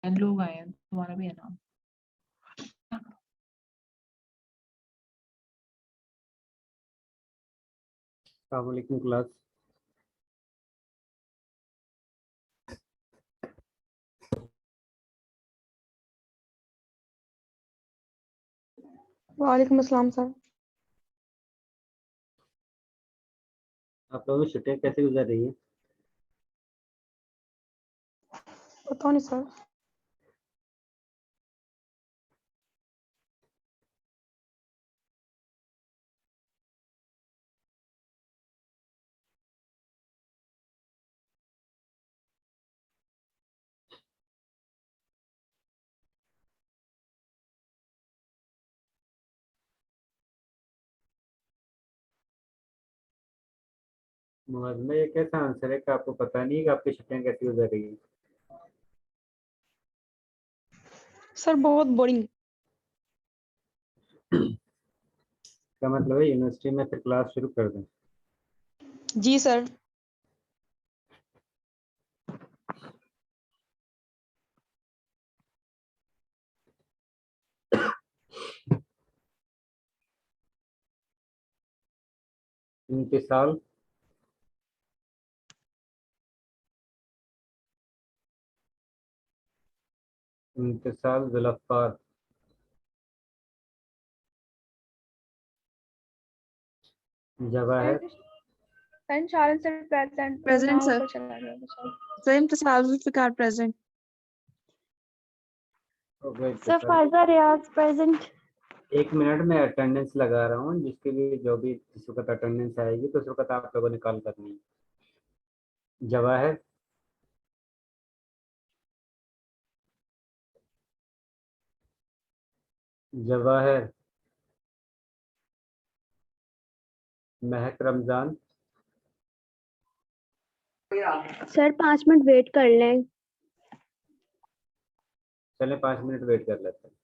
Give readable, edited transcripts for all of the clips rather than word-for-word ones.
लोग आए हैं, तुम्हारा भी है नाम। अस्सलाम वालेकुम क्लास। वालेकुम अस्सलाम सर। आप लोगों की छुट्टियां कैसे गुजर रही हैं? पता नहीं सर। मुआज़ ये कैसा आंसर है कि आपको पता नहीं है कि आपकी छुट्टियां कैसे गुजर रही हैं? सर बहुत बोरिंग। क्या मतलब है यूनिवर्सिटी में फिर क्लास शुरू कर दें? जी sir. इंतिसाल, इंतिसाल Zulfar, Jawahir, Sharon sir present. Present, Now sir. ऊपर चला गया वो शायद। Sir, Imtisal Zulfikar present. Sir Faiza Riaz present. एक मिनट में अटेंडेंस लगा रहा हूँ, जिसके भी जो भी जिस वक्त अटेंडेंस आएगी तो उस वक्त आप लोगों ने कॉल करनी है। जवाहिर, जवाहिर, महक रमजान, सर 5 मिनट वेट कर लें। चलें 5 मिनट वेट कर लेते हैं।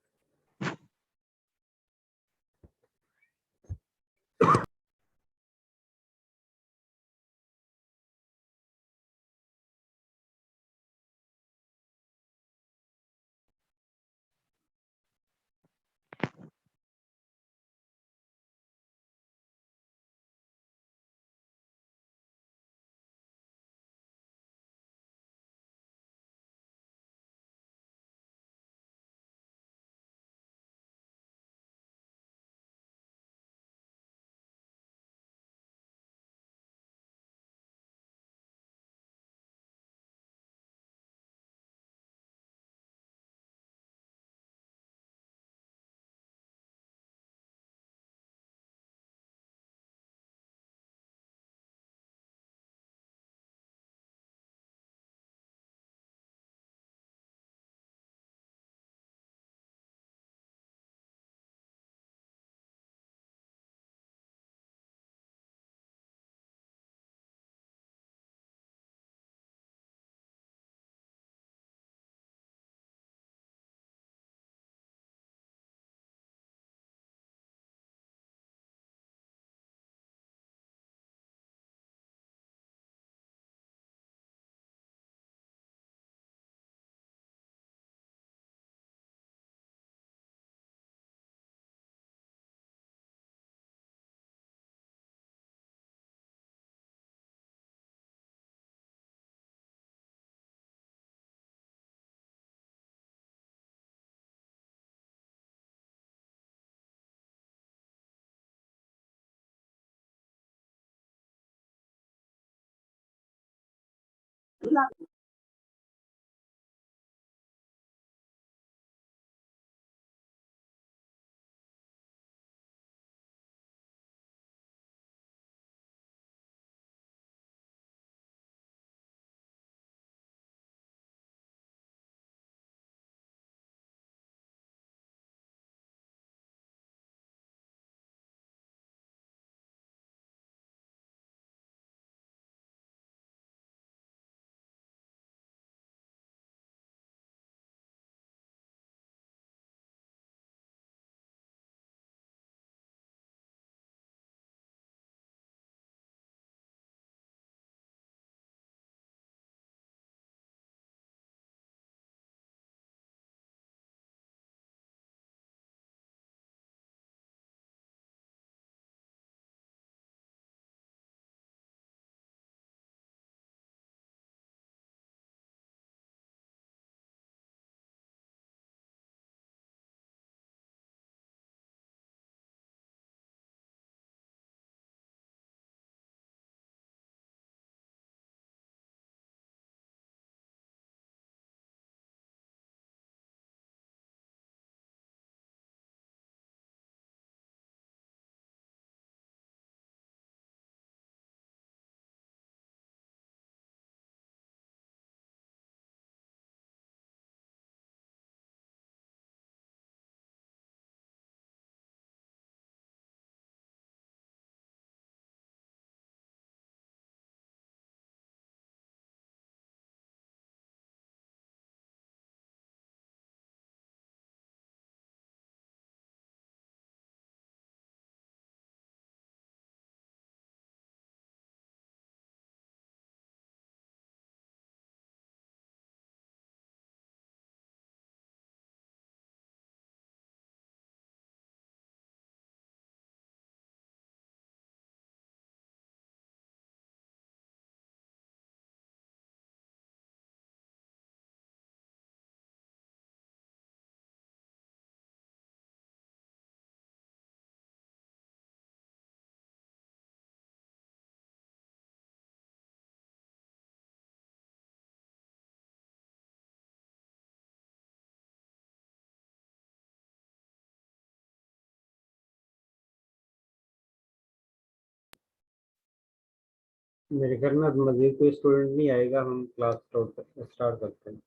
मेरे ख्याल में अब मजीद कोई स्टूडेंट नहीं आएगा, हम क्लास स्टार्ट करते हैं।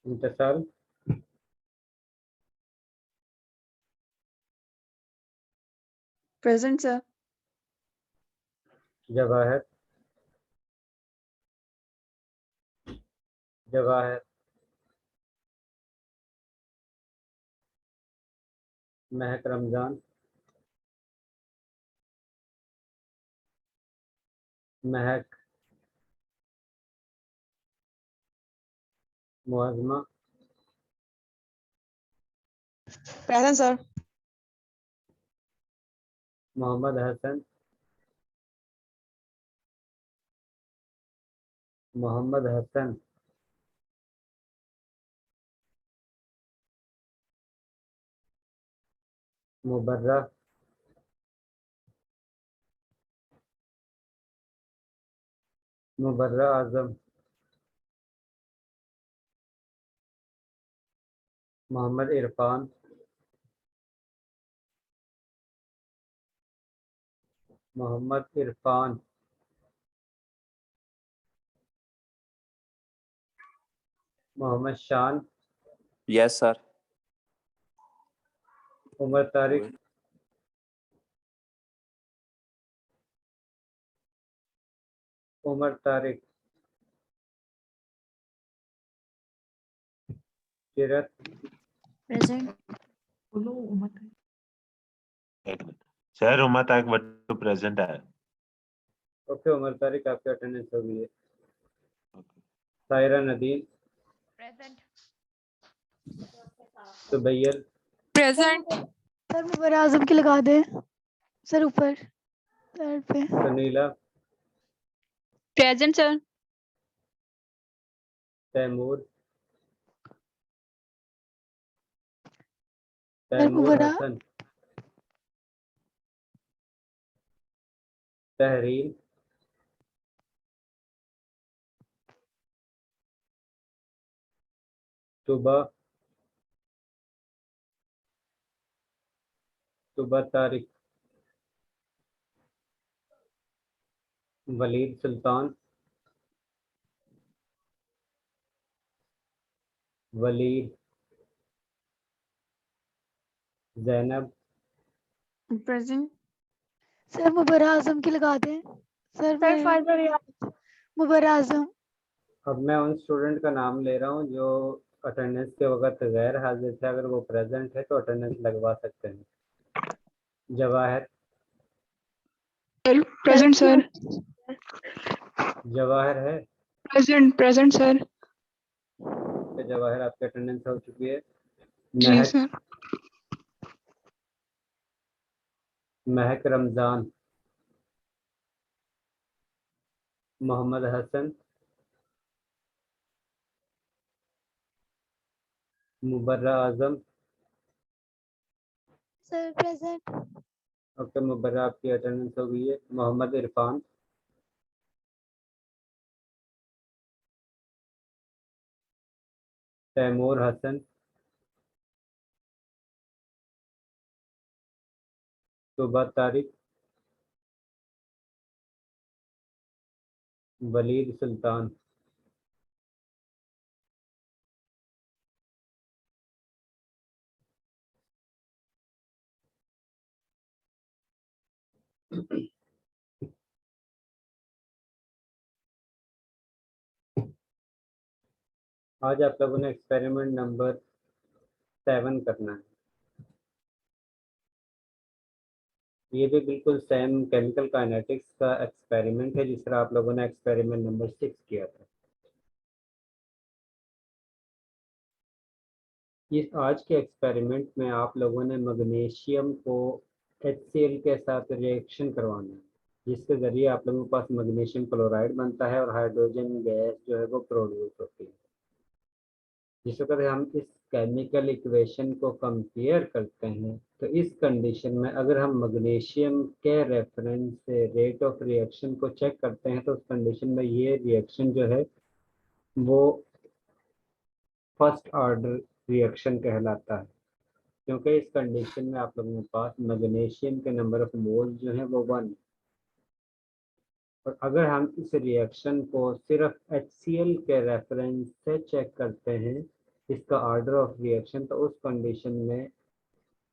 इंतशाल, Present, sir. जवाहर, जवाहर, महक रमजान, महक, मुआजमा, Present, sir. मोहम्मद हसन, मोहम्मद हसन, मुबर्रा, मुबर्रा आजम, Mohammad Irfan, Mohammad Irfan, Mohammad Shan, Yes, sir. Umar Tariq, Umar Tariq, Kirat, present. बोलो उमर। एक मिनट सर, उमा तक बट्टू प्रेजेंट है। ओके उमर तारिक, आपकी अटेंडेंस हो गई है। Saira Nadeem, present. Subayyal, Present. Sir Mubarra Azam की लगा दे सर, ऊपर थर्ड पे। Sunila, Present, sir. Taimur, sir Taimur Mubarra, Hasan, Tahrir, सुबह, सुबह तारिक, वलीद सुल्तान, वलीद, जैनब, Present. सर मुबर्रा आजम की लगा दे sir. Sir, further, yeah. Mubarra आजम। अब मैं उन स्टूडेंट का नाम ले रहा हूँ जो अटेंडेंस के वक्त गैर हाजिर थे, अगर वो प्रेजेंट है तो अटेंडेंस लगवा सकते हैं। Jawahar, Present, sir. जवाहर है Present, sir. तो जवाहर, आपकी अटेंडेंस हो चुकी है। जी महक, सर। महक रमजान, मोहम्मद हसन, मुबर्रा आजम, सर प्रेजेंट। ओके मुबर्रा, आपकी अटेंडेंस हो गई है। मोहम्मद इरफान, तैमूर हसन, सुबह तारिक, वलीद सुल्तान, आज आप लोगों ने एक्सपेरिमेंट नंबर 7 करना है। ये भी बिल्कुल सेम केमिकल काइनेटिक्स का एक्सपेरिमेंट है जिस तरह आप लोगों ने एक्सपेरिमेंट नंबर 6 किया था। इस आज के एक्सपेरिमेंट में आप लोगों ने मैग्नीशियम को HCl के साथ रिएक्शन करवाना है, जिसके ज़रिए आप लोगों के पास मैग्नीशियम क्लोराइड बनता है और हाइड्रोजन गैस जो है वो प्रोड्यूस होती है। जिस वक्त हम इस केमिकल इक्वेशन को कंपेयर करते हैं तो इस कंडीशन में अगर हम मैग्नीशियम के रेफरेंस से रेट ऑफ रिएक्शन को चेक करते हैं तो उस कंडीशन में ये रिएक्शन जो है वो फर्स्ट ऑर्डर रिएक्शन कहलाता है। क्योंकि इस कंडीशन में आप लोगों के पास मैग्नीशियम के नंबर ऑफ मोल जो है वो 1। और अगर हम इस रिएक्शन को सिर्फ HCl के रेफरेंस से चेक करते हैं, इसका ऑर्डर ऑफ रिएक्शन, तो उस कंडीशन में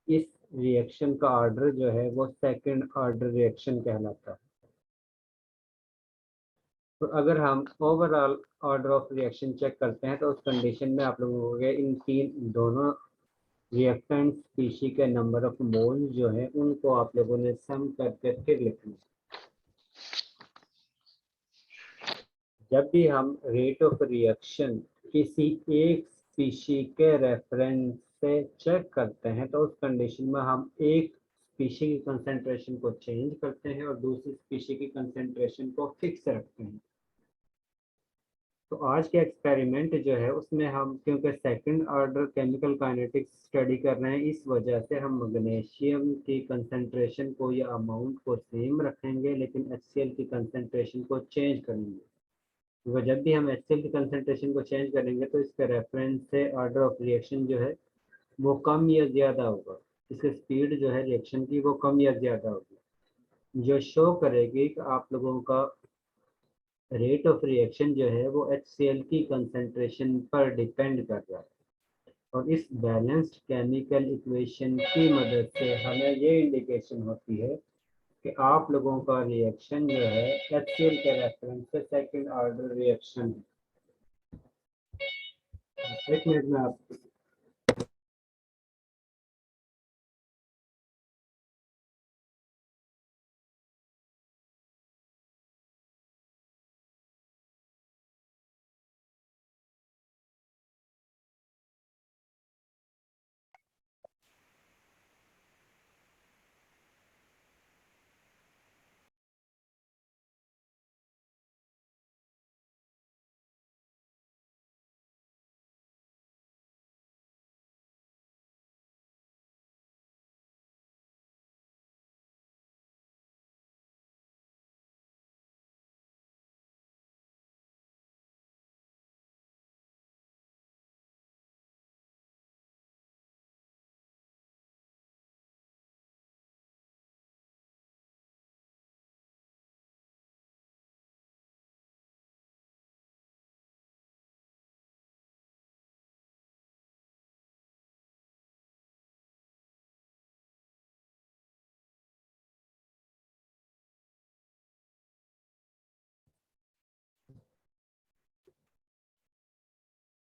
इस रिएक्शन का ऑर्डर जो है वो सेकंड ऑर्डर रिएक्शन कहलाता है। तो अगर हम overall order of reaction check करते हैं तो उस कंडीशन में आप लोगों को इन दोनों रिएक्टेंट स्पीशी के नंबर ऑफ मोल जो है उनको आप लोगों ने सम करके फिर लिखना। जब भी हम रेट ऑफ रिएक्शन किसी एक स्पीशी के रेफरेंस से चेक करते हैं तो उस कंडीशन में हम एक स्पीशी की कंसंट्रेशन को चेंज करते हैं और दूसरी स्पीशी की कंसंट्रेशन को फिक्स रखते हैं। तो आज के एक्सपेरिमेंट जो है उसमें हम क्योंकि second order chemical kinetics study कर रहे हैं, इस वजह से हम मैग्नीशियम की कंसंट्रेशन को या अमाउंट को सेम रखेंगे, लेकिन HCl की कंसंट्रेशन को चेंज करेंगे। तो जब भी हम HCl की कंसंट्रेशन को चेंज करेंगे तो इसके रेफरेंस से ऑर्डर ऑफ रिएक्शन जो है वो कम या ज़्यादा होगा, इसकी स्पीड जो है रिएक्शन की वो कम या ज़्यादा होगी, जो शो करेगी कि आप लोगों का रेट ऑफ रिएक्शन जो है वो HCl की कंसंट्रेशन पर डिपेंड कर रहा है। और इस बैलेंस्ड केमिकल इक्वेशन की मदद से हमें ये इंडिकेशन होती है कि आप लोगों का रिएक्शन जो है HCl के रेफरेंस से सेकंड ऑर्डर रिएक्शन है। एक मिनट में आप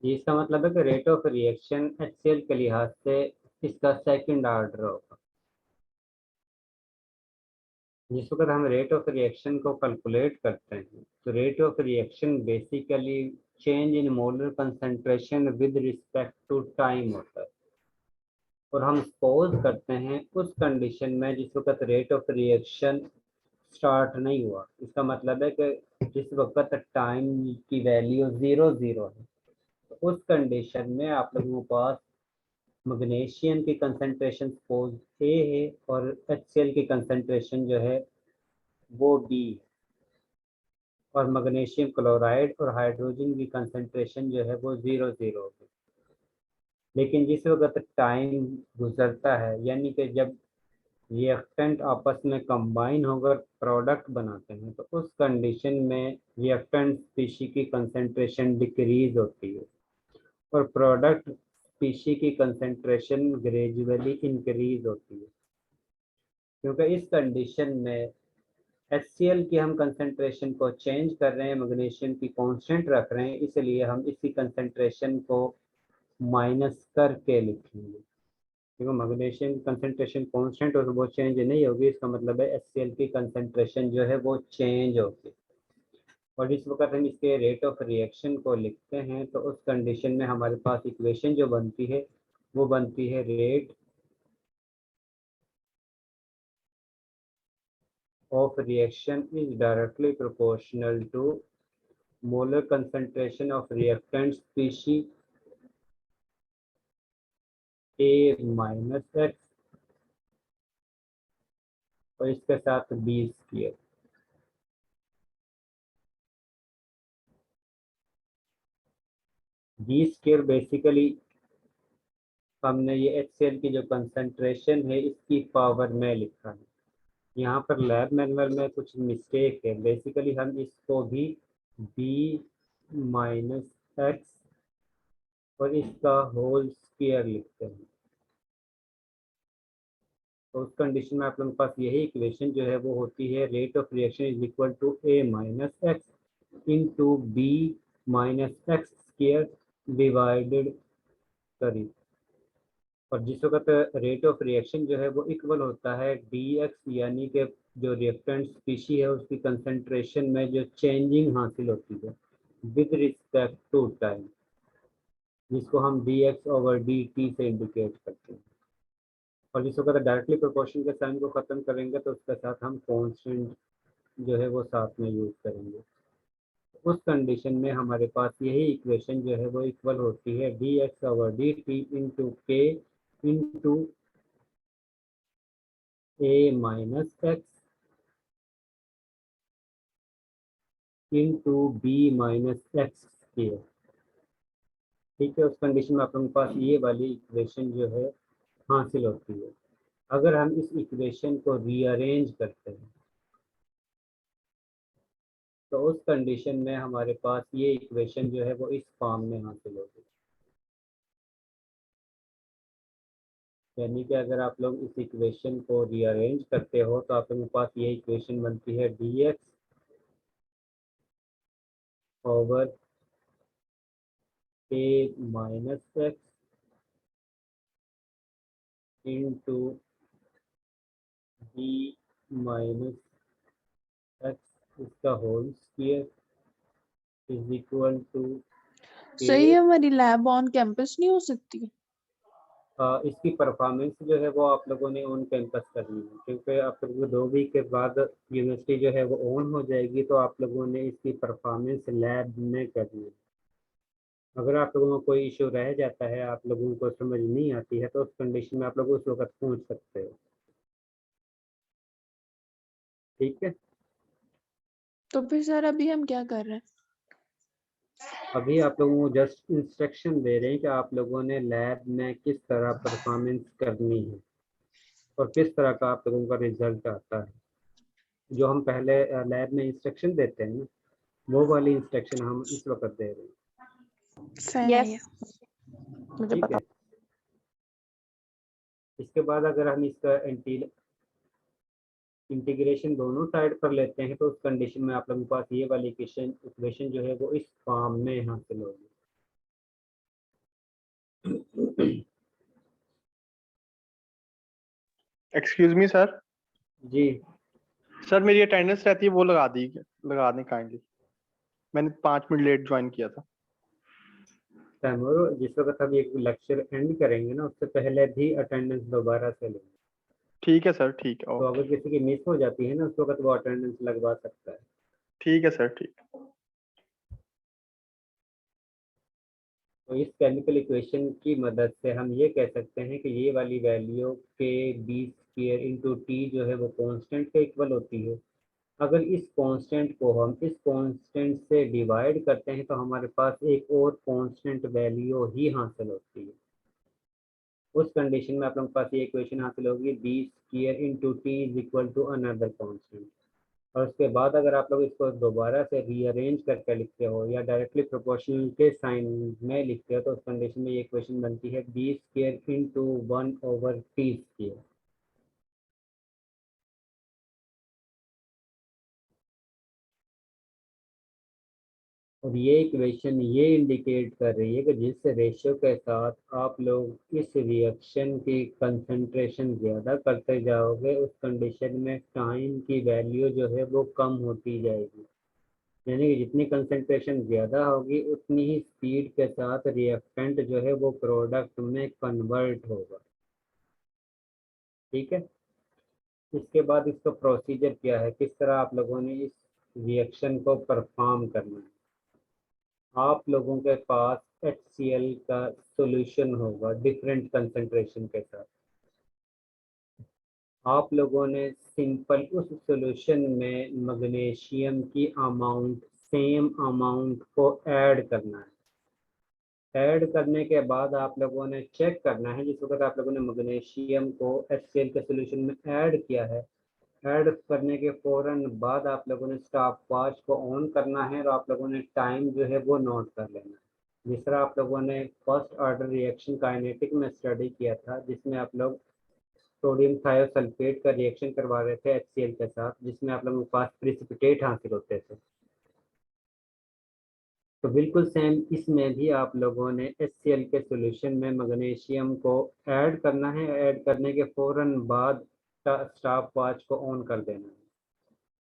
इसका मतलब है कि रेट ऑफ रिएक्शन HCl के लिहाज से इसका सेकंड ऑर्डर होगा। जिस वक्त हम रेट ऑफ रिएक्शन को कैलकुलेट करते हैं तो rate of reaction basically change in molar concentration with respect to time होता है। और हम सपोज करते हैं उस कंडीशन में जिस वक्त रेट ऑफ रिएक्शन स्टार्ट नहीं हुआ, इसका मतलब है कि जिस वक्त टाइम की वैल्यू 0 है, तो उस कंडीशन में आप लोगों के पास मैग्नीशियम की कंसंट्रेशन सपोज A है और HCl की कंसंट्रेशन जो है वो B है, और मैग्नीशियम क्लोराइड और हाइड्रोजन की कंसंट्रेशन जो है वो 0 होगी। लेकिन जिस वक्त टाइम गुजरता है, यानी कि जब रिएक्टेंट आपस में कंबाइन होकर प्रोडक्ट बनाते हैं, तो उस कंडीशन में रिएक्टेंट स्पीशी की कंसंट्रेशन डिक्रीज होती है और प्रोडक्ट स्पीशी की कंसंट्रेशन ग्रेजुअली इंक्रीज होती है। क्योंकि इस कंडीशन में HCl की हम कंसंट्रेशन को चेंज कर रहे हैं, मैग्नीशियम की कांस्टेंट रख रहे हैं, इसलिए हम इसी कंसंट्रेशन को माइनस करके लिखेंगे। क्योंकि मैग्नीशियम की कंसंट्रेशन कांस्टेंट और वो चेंज नहीं होगी, इसका मतलब है HCl की कंसंट्रेशन जो है वो चेंज होगी। और इस वक्त हम इसके रेट ऑफ रिएक्शन को लिखते हैं तो उस कंडीशन में हमारे पास इक्वेशन जो बनती है वो बनती है rate of reaction is directly proportional to molar concentration of reactant species A minus X और इसके साथ B square. B square basically हमने ये HCl की जो कंसंट्रेशन है इसकी पावर में लिखा है। यहाँ पर लैब मैनुअल में कुछ मिस्टेक है। बेसिकली हम इसको भी B माइनस एक्स और इसका होल स्क्वायर लिखते हैं। तो उस कंडीशन में आप लोगों के पास यही इक्वेशन जो है वो होती है rate of reaction is equal to A minus x into B minus x square divided sorry, और जिस वक्त रेट ऑफ रिएक्शन जो है वो इक्वल होता है dx, यानी कि जो रिएक्टेंट स्पीशी है उसकी कंसंट्रेशन में जो चेंजिंग हासिल होती है विद रिस्पेक्ट टू टाइम, जिसको हम dx ओवर dt से इंडिकेट करते हैं। और जिस वक्त डायरेक्टली प्रोपोर्शन के साइन को ख़त्म करेंगे तो उसके साथ हम कांस्टेंट जो है वो साथ में यूज़ करेंगे। उस कंडीशन में हमारे पास यही इक्वेशन जो है वो इक्वल होती है dx over dt into k into A minus x into B minus x square. ठीक है, उस कंडीशन में आप लोगों के पास ये वाली इक्वेशन जो है हासिल होती है। अगर हम इस इक्वेशन को रीअरेंज करते हैं तो उस कंडीशन में हमारे पास ये इक्वेशन जो है वो इस फॉर्म में हासिल होगी। यानी कि अगर आप लोग इस इक्वेशन को रीअरेंज करते हो तो आप लोगों के पास ये इक्वेशन बनती है dx over A minus x into B minus x इसका whole square is equal to सही है, हमारी लैब ऑन कैंपस नहीं हो सकती? इसकी परफॉर्मेंस जो है वो आप लोगों ने ऑन कैंपस करनी है, क्योंकि आप लोगों को 2 वीक के बाद यूनिवर्सिटी जो है वो ऑन हो जाएगी, तो आप लोगों ने इसकी परफॉर्मेंस लैब में करनी है। अगर आप लोगों को कोई इशू रह जाता है, आप लोगों को समझ नहीं आती है, तो उस कंडीशन में आप लोग उस वक्त पूछ सकते हो। ठीक है, तो फिर सर अभी हम क्या कर रहे हैं? अभी आप लोगों को जस्ट इंस्ट्रक्शन दे रहे हैं कि आप लोगों ने लैब में किस तरह परफॉर्मेंस करनी है और किस तरह का आप लोगों का रिजल्ट आता है। जो हम पहले लैब में इंस्ट्रक्शन देते हैं ना, वो वाली इंस्ट्रक्शन हम इस वक्त दे रहे हैं। सही है। Yes. मुझे ठीक पता। है, इसके बाद अगर हम इसका इंटीग्रेशन दोनों साइड पर लेते हैं तो उस कंडीशन में आप लोगों के पास ये वाली इक्वेशन जो है वो इस फॉर्म में हासिल होगी। Excuse me sir. जी सर मेरी अटेंडेंस रहती है वो लगा दें काइंडली। मैंने 5 मिनट लेट ज्वाइन किया था। तैमूर, जिस वक्त हम एक लेक्चर एंड करेंगे ना उससे पहले भी अटेंडेंस दोबारा से लेंगे। ठीक है सर, ठीक है, तो ओके। अगर किसी की मिस हो जाती है ना उस वक्त वो अटेंडेंस लगवा सकता है। ठीक है सर, ठीक। तो इस केमिकल इक्वेशन की मदद से हम ये कह सकते हैं कि ये वाली वैल्यू के बी स्क्वायर इंटू टी जो है वो कांस्टेंट के इक्वल होती है। अगर इस कांस्टेंट को हम इस कांस्टेंट से डिवाइड करते हैं तो हमारे पास एक और कांस्टेंट वैल्यू ही हासिल होती है। उस कंडीशन में आप लोगों के पास ये इक्वेशन हासिल होगी B square into T is equal to another constant. और उसके बाद अगर आप लोग इसको दोबारा से रीअरेंज करके लिखते हो या डायरेक्टली प्रोपोर्शनल के साइन में लिखते हो तो उस कंडीशन में ये इक्वेशन बनती है B square into 1 over T square. और ये इक्वेशन ये इंडिकेट कर रही है कि जिस रेशियो के साथ आप लोग इस रिएक्शन की कंसंट्रेशन ज़्यादा करते जाओगे उस कंडीशन में टाइम की वैल्यू जो है वो कम होती जाएगी। यानी कि जितनी कंसंट्रेशन ज़्यादा होगी उतनी ही स्पीड के साथ रिएक्टेंट जो है वो प्रोडक्ट में कन्वर्ट होगा। ठीक है, इसके बाद इसका प्रोसीजर क्या है, किस तरह आप लोगों ने इस रिएक्शन को परफॉर्म करना है। आप लोगों के पास HCl का सॉल्यूशन होगा डिफरेंट कंसंट्रेशन के साथ। आप लोगों ने सिंपल उस सॉल्यूशन में मैग्नीशियम की अमाउंट सेम अमाउंट को ऐड करना है। ऐड करने के बाद आप लोगों ने चेक करना है, जिस वक्त आप लोगों ने मैग्नीशियम को HCl के सॉल्यूशन में ऐड किया है, ऐड करने के फौरन बाद आप लोगों ने स्टॉप वॉच को ऑन करना है और आप लोगों ने टाइम जो है वो नोट कर लेना है। जिस तरह आप लोगों ने फर्स्ट ऑर्डर रिएक्शन काइनेटिक में स्टडी किया था, जिसमें आप लोग सोडियम थायोसल्फेट का रिएक्शन करवा रहे थे HCl के साथ, जिसमें आप लोगों के पास प्रिसिपिटेट हासिल होते थे। तो बिल्कुल सेम इसमें भी आप लोगों ने HCl के सॉल्यूशन में मैग्नीशियम को ऐड करना है। ऐड करने के फौरन बाद स्टॉप वॉच को ऑन कर देना है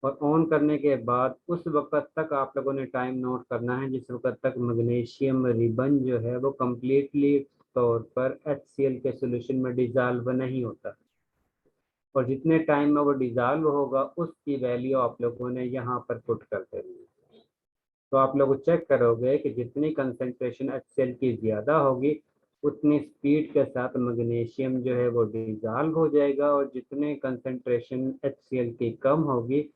और ऑन करने के बाद उस वक्त तक आप लोगों ने टाइम नोट करना है जिस वक्त तक मैग्नीशियम रिबन जो है वो कम्प्लीटली तौर पर HCl के सॉल्यूशन में डिजॉल्व नहीं होता, और जितने टाइम में वो डिजॉल्व होगा उसकी वैल्यू आप लोगों ने यहाँ पर पुट कर देनी है। तो आप लोग चेक करोगे कि जितनी कंसंट्रेशन HCl की ज़्यादा होगी उतनी स्पीड के साथ मैग्नीशियम जो है वो डिजॉल्व हो जाएगा, और जितने कंसंट्रेशन HCl की कम होगी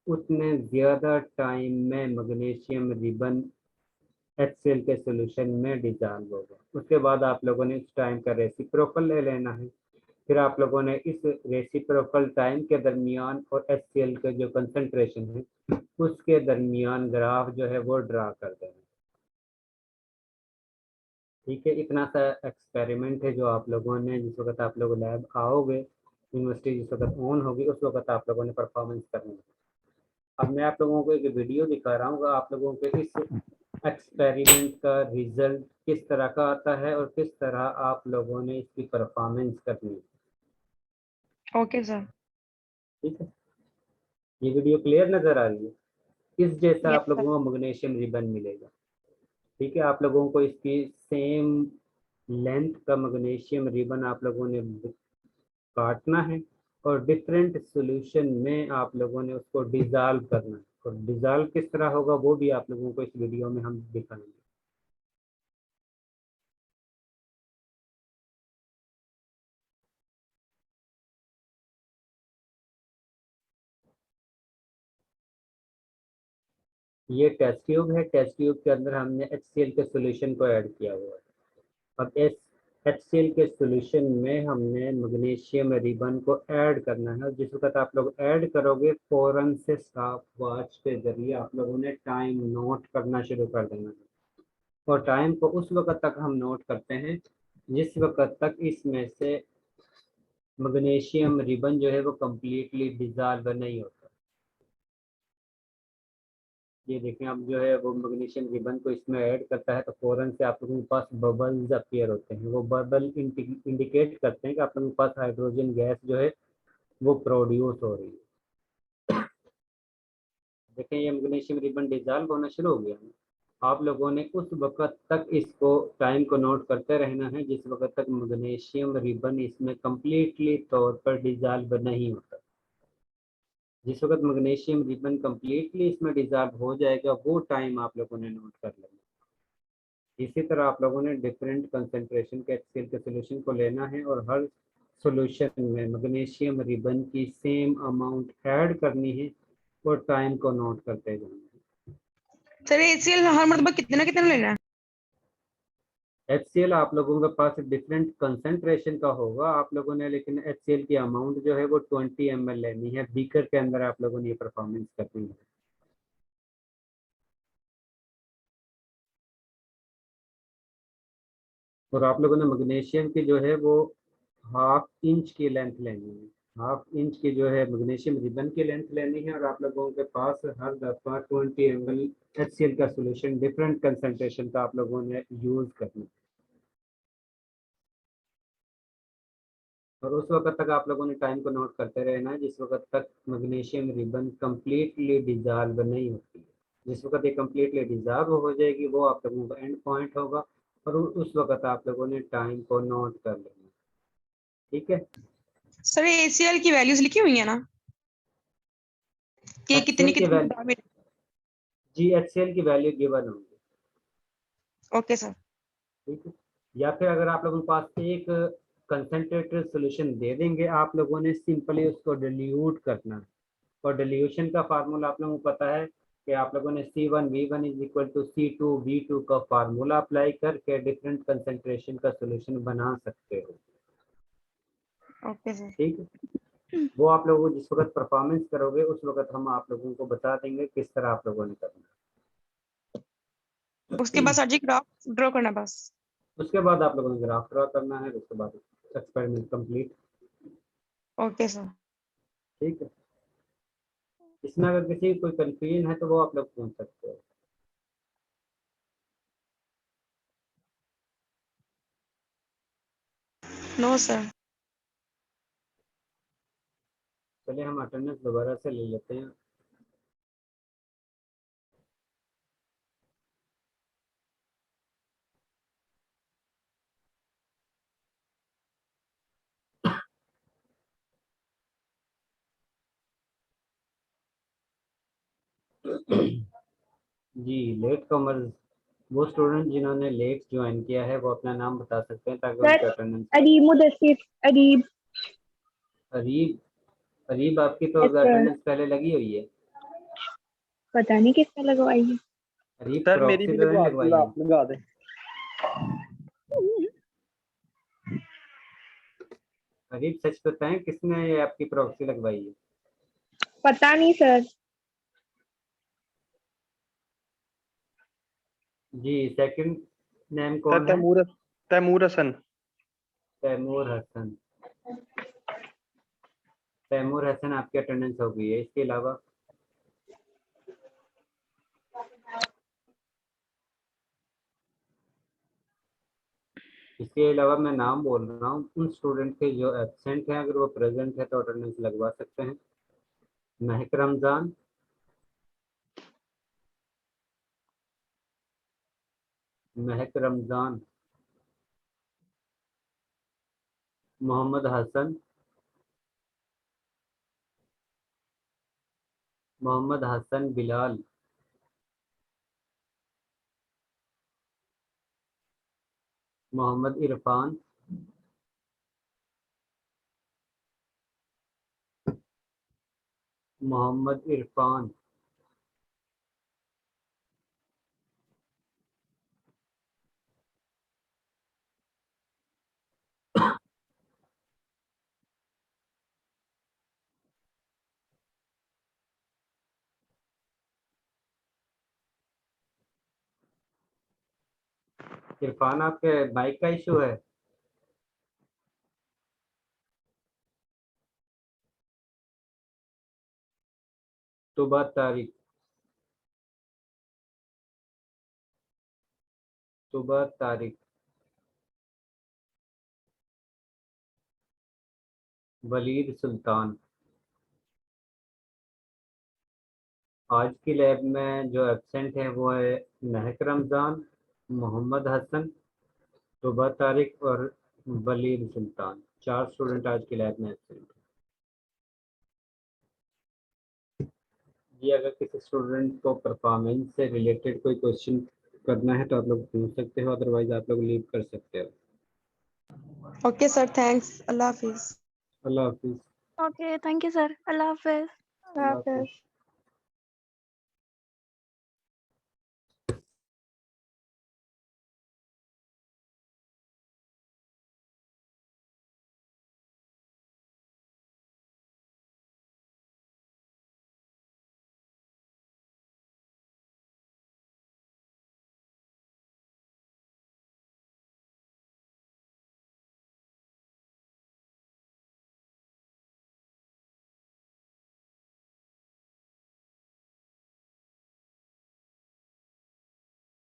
उतने ज़्यादा टाइम में मैग्नीशियम रिबन HCl के सॉल्यूशन में डिजॉल्व होगा। उसके बाद आप लोगों ने इस टाइम का रेसिप्रोकल ले लेना है। फिर आप लोगों ने इस रेसिप्रोकल टाइम के दरमियान और HCl के जो कंसंट्रेशन है उसके दरमियान ग्राफ जो है वो ड्रा कर देना। ठीक है, इतना सा एक्सपेरिमेंट है जो आप लोगों ने जिस वक्त आप लोग लैब आओगे, यूनिवर्सिटी जिस वक्त ऑन होगी उस वक्त आप लोगों ने परफॉर्मेंस करनी है। अब मैं आप लोगों को एक वीडियो दिखा रहा हूँ, आप लोगों के इस एक्सपेरिमेंट का रिजल्ट किस तरह का आता है और किस तरह आप लोगों ने इसकी परफॉर्मेंस करनी है। Okay sir. ठीक है, ये वीडियो क्लियर नजर आ रही है? इस जैसा Yes, आप लोगों को मैग्नीशियम रिबन मिलेगा। ठीक है, आप लोगों को इसकी सेम लेंथ का मैग्नीशियम रिबन आप लोगों ने काटना है और डिफरेंट सॉल्यूशन में आप लोगों ने उसको डिजॉल्व करना है, और डिजॉल्व किस तरह होगा वो भी आप लोगों को इस वीडियो में हम दिखाएंगे। ये टेस्ट ट्यूब है, टेस्ट ट्यूब के अंदर हमने HCl के सॉल्यूशन को ऐड किया हुआ है। अब इस HCl के सॉल्यूशन में हमने मैग्नीशियम रिबन को ऐड करना है, और जिस वक्त आप लोग ऐड करोगे फौरन से स्टॉप वॉच के जरिए आप लोगों ने टाइम नोट करना शुरू कर देना है, और टाइम को उस वक्त तक हम नोट करते हैं जिस वक्त तक इसमें से मैग्नीशियम रिबन जो है वो कम्प्लीटली डिजॉल्व नहीं होता। ये देखें, अब जो है वो मैग्नीशियम रिबन को इसमें ऐड करता है तो फौरन से आप लोगों के पास बबल्स अपीयर होते हैं। वो बबल इंडिकेट करते हैं कि आप लोगों के पास हाइड्रोजन गैस जो है वो प्रोड्यूस हो रही है। देखें, ये मैग्नीशियम रिबन डिजॉल्व होना शुरू हो गया है। आप लोगों ने उस वक्त तक इसको टाइम को नोट करते रहना है जिस वक्त तक मैग्नीशियम रिबन इसमें कम्प्लीटली तौर पर डिजॉल्व नहीं होता। जिस वक्त मैग्नीशियम रिबन कम्प्लीटली इसमें डिजॉल्व हो जाएगा वो टाइम आप लोगों ने नोट कर लेना। इसी तरह आप लोगों ने डिफरेंट कंसंट्रेशन के HCl के सॉल्यूशन को लेना है और हर सॉल्यूशन में मैग्नीशियम रिबन की सेम अमाउंट ऐड करनी है और टाइम को नोट करते जाना है। सर HCl हर मर्तबा कितना कितना लेना है? HCl आप लोगों के पास डिफरेंट कंसंट्रेशन का होगा आप लोगों ने, लेकिन HCl की अमाउंट जो है वो 20 ml लेनी है। बीकर के अंदर आप लोगों ने ये परफॉर्मेंस करनी है। और आप लोगों ने मैग्नीशियम की जो है वो 1/2 इंच की लेंथ लेनी है। 1/2 इंच की जो है मैग्नीशियम रिबन की लेंथ लेनी है, और आप लोगों के पास हर दफा 20 ml HCl का सॉल्यूशन डिफरेंट कंसंट्रेशन का आप लोगों ने यूज करना है। और उस वक्त तक आप लोगों ने टाइम को नोट करते रहना है जिस वक्त तक मैग्नीशियम रिबन कम्प्लीटली डिजॉल्व नहीं होती है। जिस वक्त ये कम्प्लीटली डिजॉल्व हो जाएगी वो आप लोगों का एंड पॉइंट होगा, और उस वक्त आप लोगों ने टाइम को नोट कर लेना। ठीक है, सर HCl की वैल्यूज लिखी हुई है ना कि कितनी HCl की वैल्यू, कितनी? जी HCl की वैल्यू गिवन होगी। Okay sir. ठीक है, या फिर अगर आप लोगों के पास एक कंसंट्रेटेड सॉल्यूशन दे देंगे, आप लोगों ने सिंपली उसको डिल्यूट करना है। और डिल्यूशन का फार्मूला आप लोगों को पता है, कि आप लोगों ने C1 V1 is equal to C2 V2 का फार्मूला अप्लाई करके डिफरेंट कंसंट्रेशन का सॉल्यूशन बना सकते हो। Okay sir. ठीक है, वो आप लोगों को जिस वक्त परफॉर्मेंस करोगे उस वक्त हम आप लोगों को बता देंगे किस तरह आप लोगों ने करना उसके बाद सर जी ग्राफ ड्रॉ करना बस। है। उसके बाद आप लोगों ने ग्राफ ड्रा करना है, उसके बाद एक्सपेरिमेंट कंप्लीट। Okay sir. ठीक है, इसमें अगर किसी कोई कंफ्यूजन है तो वो आप लोग पूछ सकते हो। No sir. चलिए हम अटेंडेंस दोबारा से ले लेते हैं। जी, लेट कमर्स, वो स्टूडेंट जिन्होंने लेट ज्वाइन किया है वो अपना नाम बता सकते हैं ताकि उनकी अटेंडेंस। अरीब मुदस्सिर अरीब। अरीब, अरीब आपकी तो Yes, sir. अटेंडेंस पहले लगी हुई है। पता नहीं किसने लगवाई है। अरीब सर मेरी प्रॉक्सी भी तो नहीं लगवाई है। लगा दे। अरीब सच बताएं किसने ये आपकी प्रॉक्सी लगवाई है? पता नहीं सर। जी, सेकंड नेम सर कौन है? तैमूर हसन। तैमूर हसन। तैमूर हसन आपकी अटेंडेंस हो गई है। इसके अलावा मैं नाम बोल रहा हूँ उन स्टूडेंट के जो एब्सेंट हैं, अगर वो प्रेजेंट है तो अटेंडेंस लगवा सकते हैं। महक रमजान, महक रमजान, मोहम्मद हसन, मोहम्मद हसन बिलाल, मोहम्मद इरफान, मोहम्मद इरफान, इरफान आपके बाइक का इशू है? तुबा तारिक, तुबा तारिक, वलीद सुल्तान। आज की लैब में जो एब्सेंट है वो है महक रमजान, मोहम्मद हसन, तुबा तारिक और वलीद सुल्तान। 4 स्टूडेंट आज की लैब में एब्सेंट हैं। जी, अगर किसी स्टूडेंट को परफॉर्मेंस से रिलेटेड कोई क्वेश्चन करना है तो आप लोग पूछ सकते हो, अदरवाइज आप लोग लीव कर सकते हो। Okay sir, thanks. Allah Hafiz. Allah Hafiz. Okay, thank you sir. Allah Hafiz. Allah Hafiz.